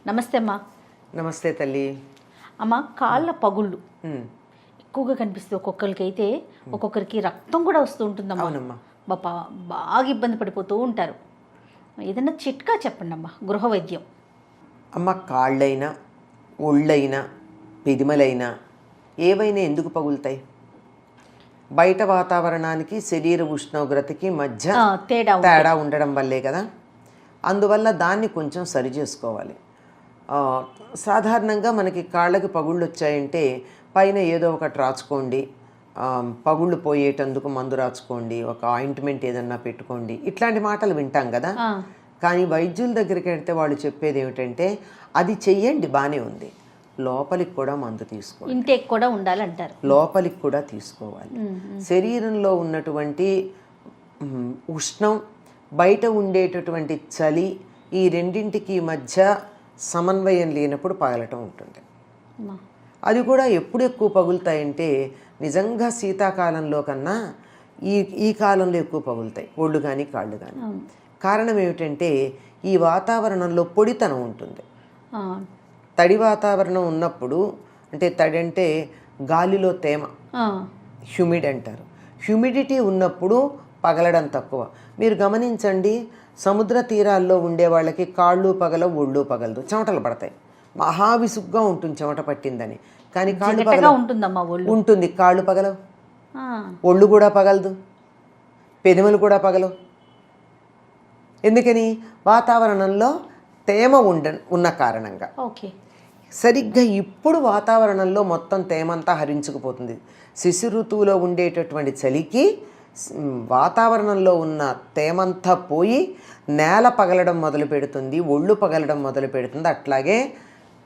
నమస్తే అమ్మా. నమస్తే తల్లి. అమ్మ, కాళ్ళ పగుళ్ళు ఉమ్, ఎక్కువగా కనిపిస్తుంది. ఒక్కొక్కరికి అయితే ఒక్కొక్కరికి రక్తం కూడా వస్తూ ఉంటుందమ్మా. అవునమ్మా. బాపా బాగా ఇబ్బంది పడిపోతూ ఉంటారు. ఏదైనా చిట్కా చెప్పండి అమ్మా, గృహ వైద్యం. అమ్మ, కాళ్ళైనా ఒళ్ళైనా పెదిమలైనా ఏవైనా ఎందుకు పగులుతాయి? బయట వాతావరణానికి శరీర ఉష్ణోగ్రతకి మధ్య తేడా ఉండడం వల్లే కదా. అందువల్ల దాన్ని కొంచెం సరి చేసుకోవాలి. సాధారణంగా మనకి కాళ్ళకి పగుళ్ళు వచ్చాయంటే పైన ఏదో ఒకటి రాచుకోండి, పగుళ్ళు పోయేటందుకు మందు రాచుకోండి, ఒక ఆయింట్మెంట్ ఏదన్నా పెట్టుకోండి, ఇట్లాంటి మాటలు వింటాం కదా. కానీ వైద్యుల దగ్గరికి వెళ్తే వాళ్ళు చెప్పేది ఏమిటంటే అది చెయ్యండి, బాగానే ఉంది, లోపలికి కూడా మందు తీసుకోవాలి, ఇంటేక్ కూడా ఉండాలంటారు. లోపలికి కూడా తీసుకోవాలి. శరీరంలో ఉన్నటువంటి ఉష్ణం, బయట ఉండేటటువంటి చలి, ఈ రెండింటికి మధ్య సమన్వయం లేనప్పుడు పగలటం ఉంటుంది. అది కూడా ఎప్పుడు ఎక్కువ పగులుతాయంటే నిజంగా శీతాకాలంలో కన్నా ఈ కాలంలో ఎక్కువ పగులుతాయి, ఒళ్ళు కానీ కాళ్ళు కానీ. కారణం ఏమిటంటే ఈ వాతావరణంలో పొడితనం ఉంటుంది. తడి వాతావరణం ఉన్నప్పుడు, అంటే తడి అంటే గాలిలో తేమ, హ్యూమిడ్ అంటారు. హ్యూమిడిటీ ఉన్నప్పుడు పగలడం తక్కువ. మీరు గమనించండి, సముద్ర తీరాల్లో ఉండే వాళ్ళకి కాళ్ళు పగలవు, ఒళ్ళు పగలదు, చెమటలు పడతాయి, మహా విసుగ్గా ఉంటుంది చెమట పట్టిందని. కానీ కాళ్ళు ఉంటుంది, కాళ్ళు పగలవు, ఒళ్ళు కూడా పగలదు, పెదములు కూడా పగలవు. ఎందుకని? వాతావరణంలో తేమ ఉన్న కారణంగా. సరిగ్గా ఇప్పుడు వాతావరణంలో మొత్తం తేమంతా హరించుకుపోతుంది. శిశిర ఋతువులో ఉండేటటువంటి చలికి వాతావరణంలో ఉన్న తేమంతా పోయి నేల పగలడం మొదలు పెడుతుంది, ఒళ్ళు పగలడం మొదలు పెడుతుంది, అట్లాగే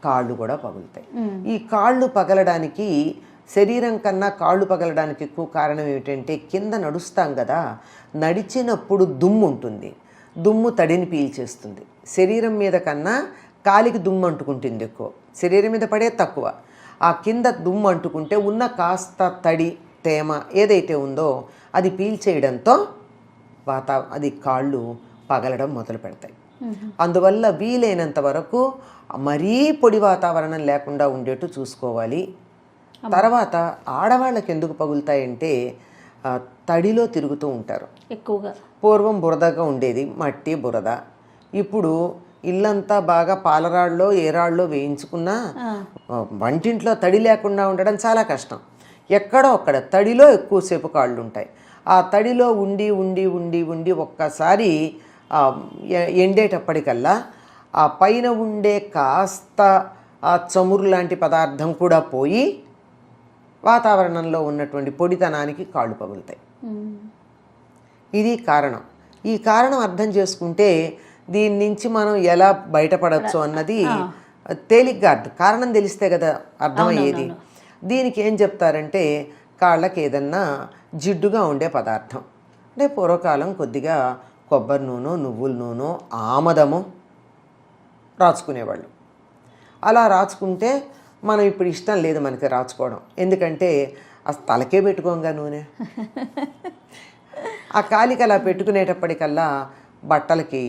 కాళ్ళు కూడా పగులుతాయి. ఈ కాళ్ళు పగలడానికి, శరీరం కన్నా కాళ్ళు పగలడానికి ఎక్కువ కారణం ఏమిటంటే కింద నడుస్తాం కదా, నడిచినప్పుడు దుమ్ము ఉంటుంది, దుమ్ము తడిని పీల్చేస్తుంది. శరీరం మీద కన్నా కాలికి దుమ్ము అంటుకుంటుంది ఎక్కువ, శరీరం మీద పడే తక్కువ. ఆ కింద దుమ్ము అంటుకుంటే ఉన్న కాస్త తడి తేమ ఏదైతే ఉందో అది పీల్చేయడంతో అది కాళ్ళు పగలడం మొదలు పెడతాయి. అందువల్ల వీలైనంత వరకు మరీ పొడి వాతావరణం లేకుండా ఉండేట్టు చూసుకోవాలి. తర్వాత ఆడవాళ్ళకి ఎందుకు పగులుతాయంటే తడిలో తిరుగుతూ ఉంటారు ఎక్కువగా. పూర్వం బురదగా ఉండేది, మట్టి బురద. ఇప్పుడు ఇల్లంతా బాగా పాలరాళ్ళలో ఏరాళ్ళలో వేయించుకున్నా వంటింట్లో తడి లేకుండా ఉండడం చాలా కష్టం. ఎక్కడో అక్కడ తడిలో ఎక్కువసేపు కాళ్ళు ఉంటాయి. ఆ తడిలో ఉండి ఉండి ఉండి ఉండి ఒక్కసారి ఎండేటప్పటికల్లా ఆ పైన ఉండే కాస్త ఆ చమురు లాంటి పదార్థం కూడా పోయి వాతావరణంలో ఉన్నటువంటి పొడితనానికి కాళ్ళు పగులుతాయి. ఇది కారణం. ఈ కారణం అర్థం చేసుకుంటే దీని నుంచి మనం ఎలా బయటపడవచ్చు అన్నది తేలిగ్గా కారణం తెలిస్తే కదా అర్థమయ్యేది. దీనికి ఏం చెప్తారంటే కాళ్ళకి ఏదన్నా జిడ్డుగా ఉండే పదార్థం, అంటే పూర్వకాలం కొద్దిగా కొబ్బరి నూనె, నువ్వుల నూనె, ఆమదము రాచుకునేవాళ్ళు. అలా రాచుకుంటే మనం ఇప్పుడు ఇష్టం లేదు మనకి రాచుకోవడం, ఎందుకంటే అసలు తలకే పెట్టుకోంగా నూనె. ఆ కాలికి అలా పెట్టుకునేటప్పటికల్లా బట్టలకి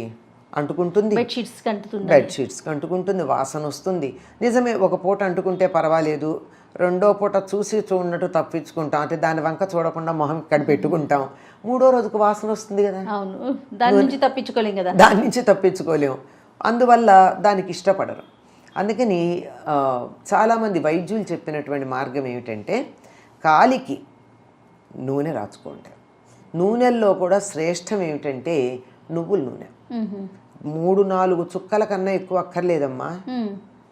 అంటుకుంటుంది, బెడ్షీట్స్కి అంటుకుంటుంది, వాసన వస్తుంది. నిజమే, ఒక పూట అంటుకుంటే పర్వాలేదు, రెండో పూట చూసి చూడనట్టు తప్పించుకుంటాం, అంటే దాని వంక చూడకుండా మొహం ఇక్కడ పెట్టుకుంటాం, మూడో రోజుకు వాసన వస్తుంది కదా, దాని నుంచి తప్పించుకోలేము. అందువల్ల దానికి ఇష్టపడరు. అందుకని చాలామంది వైద్యులు చెప్పినటువంటి మార్గం ఏమిటంటే కాలికి నూనె రాచుకుంటారు. నూనెల్లో కూడా శ్రేష్టం ఏమిటంటే నువ్వుల నూనె. 3-4 చుక్కల కన్నా ఎక్కువ అక్కర్లేదమ్మా,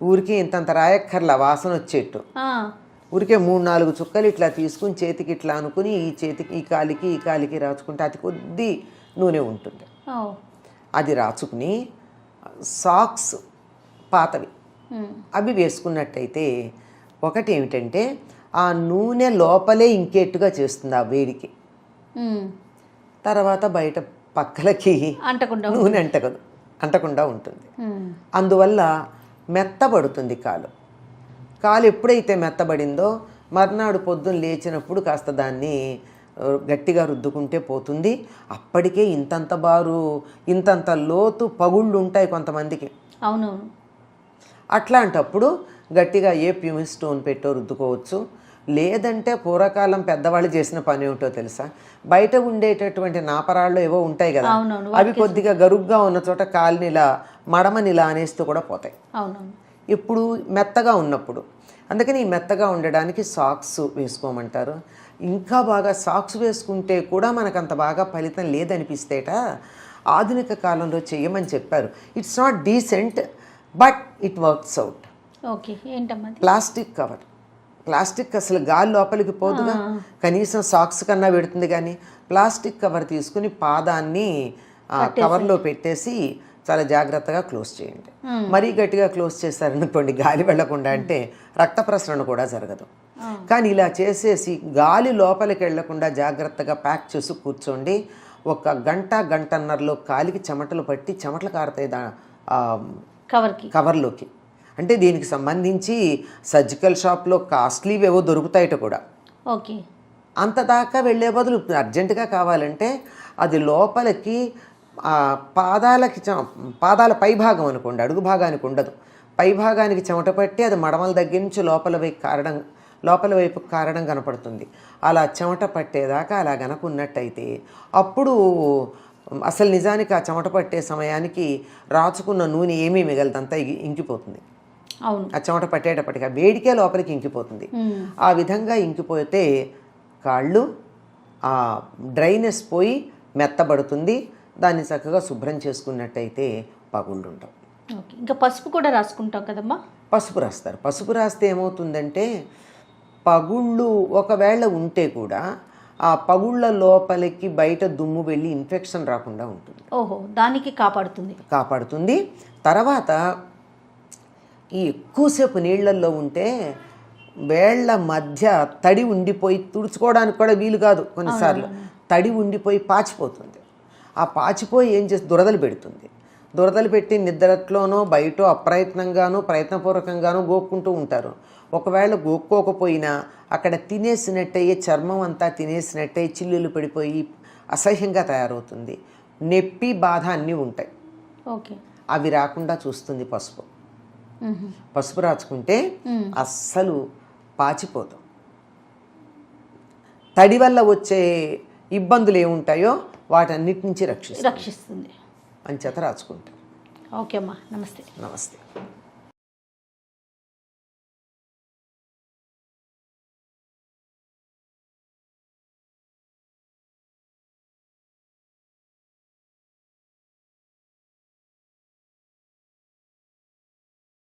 ఊరికే ఇంతంత రాయక్కర్లా వాసన వచ్చేట్టు. ఊరికే 3-4 చుక్కలు ఇట్లా తీసుకుని చేతికి ఇట్లా అనుకుని ఈ చేతికి ఈ కాలికి రాచుకుంటే అతి కొద్ది నూనె ఉంటుంది. అది రాచుకుని సాక్స్ పాతవి అవి వేసుకున్నట్టయితే ఒకటి ఏమిటంటే ఆ నూనె లోపలే ఇంకేట్టుగా చేస్తుంది ఆ వేడికి. తర్వాత బయట పక్కలకి నూనె అంటకుండా ఉంటుంది. అందువల్ల మెత్తబడుతుంది కాలు ఎప్పుడైతే మెత్తబడిందో మర్నాడు పొద్దున్న లేచినప్పుడు కాస్త దాన్ని గట్టిగా రుద్దుకుంటే పోతుంది. అప్పటికే ఇంతంత బారు, ఇంతంత లోతు పగుళ్ళు ఉంటాయి కొంతమందికి. అవును. అట్లాంటప్పుడు గట్టిగా ఏ ప్యూమిన్ స్టోన్ పెట్టో రుద్దుకోవచ్చు. లేదంటే పూర్వకాలం పెద్దవాళ్ళు చేసిన పని ఏమిటో తెలుసా, బయట ఉండేటటువంటి నాపరాళ్ళు ఏవో ఉంటాయి కదా, అవి కొద్దిగా గరుగ్గా ఉన్న చోట కాలుని ఇలా మడమని ఇలా అనేస్తూ కూడా పోతాయి ఇప్పుడు మెత్తగా ఉన్నప్పుడు. అందుకని ఈ మెత్తగా ఉండడానికి సాక్స్ వేసుకోమంటారు. ఇంకా బాగా సాక్స్ వేసుకుంటే కూడా మనకు అంత బాగా ఫలితం లేదనిపిస్తేట ఆధునిక కాలంలో చేయమని చెప్పారు. It's not decent but it works out. Okay, ఏంటమ్మా? Plastic cover. ప్లాస్టిక్ అసలు గాలి లోపలికి పోదుగా, కనీసం సాక్స్ కన్నా పెడుతుంది. కానీ ప్లాస్టిక్ కవర్ తీసుకుని పాదాన్ని కవర్లో పెట్టేసి చాలా జాగ్రత్తగా క్లోజ్ చేయండి. మరీ గట్టిగా క్లోజ్ చేశారనుకోండి గాలి వెళ్లకుండా, అంటే రక్త ప్రసరణ కూడా జరగదు. కానీ ఇలా చేసేసి గాలి లోపలికి వెళ్లకుండా జాగ్రత్తగా ప్యాక్ చేసి కూర్చోండి. ఒక గంటన్నరలో కాలికి చెమటలు పట్టి చెమటలు కారుతాయి కవర్లోకి. అంటే దీనికి సంబంధించి సర్జికల్ షాప్లో కాస్ట్లీవేవో దొరుకుతాయట కూడా. ఓకే, అంత దాకా వెళ్ళే బదులు అర్జెంటుగా కావాలంటే అది లోపలికి పాదాల పై భాగం అనుకోండి, అడుగు భాగానికి ఉండదు, పై భాగానికి చెమట పట్టి అది మడమల దగ్గర నుంచి లోపల వైపు కారణం కనపడుతుంది. అలా చెమట పట్టేదాకా అలా గనక ఉన్నట్టయితే అప్పుడు అసలు నిజానికి ఆ చెమట పట్టే సమయానికి రాచుకున్న నూనె ఏమీ మిగలదంతా ఇంకిపోతుంది. అవును, ఆ చెమట పట్టేటప్పటికి ఆ వేడికే లోపలికి ఇంకిపోతుంది. ఆ విధంగా ఇంకిపోతే కాళ్ళు ఆ డ్రైనెస్ పోయి మెత్తబడుతుంది. దాన్ని చక్కగా శుభ్రం చేసుకున్నట్టయితే పగుళ్ళు ఉండవు. ఇంకా పసుపు కూడా రాసుకుంటాం కదమ్మా? పసుపు రాస్తారు. పసుపు రాస్తే ఏమవుతుందంటే పగుళ్ళు ఒకవేళ ఉంటే కూడా ఆ పగుళ్ళ లోపలికి బయట దుమ్ము వెళ్ళి ఇన్ఫెక్షన్ రాకుండా ఉంటుంది. ఓహో, దానికి కాపాడుతుంది. తర్వాత ఈ ఎక్కువసేపు నీళ్ళల్లో ఉంటే వేళ్ల మధ్య తడి ఉండిపోయి తుడుచుకోవడానికి కూడా వీలు కాదు. కొన్నిసార్లు తడి ఉండిపోయి పాచిపోతుంది. ఆ పాచిపోయి ఏం చేసి దురదలు పెడుతుంది. దురదలు పెట్టి నిద్రలోనో బయటో అప్రయత్నంగానో ప్రయత్నపూర్వకంగానో గోక్కుంటూ ఉంటారు. ఒకవేళ గోక్కోకపోయినా అక్కడ తినేసినట్టయి చర్మం అంతా తినేసినట్టయి చిల్లులు పడిపోయి అసహ్యంగా తయారవుతుంది. నొప్పి బాధ అన్నీ ఉంటాయి. ఓకే, అవి రాకుండా చూస్తుంది పసుపు. పసుపు రాచుకుంటే అస్సలు పాచిపోతాం. తడి వల్ల వచ్చే ఇబ్బందులు ఏముంటాయో వాటన్నిటి నుంచి రక్షిస్తుంది. రక్షిస్తుంది అని చేత రాచుకుంటాం. ఓకే అమ్మా, నమస్తే. నమస్తే.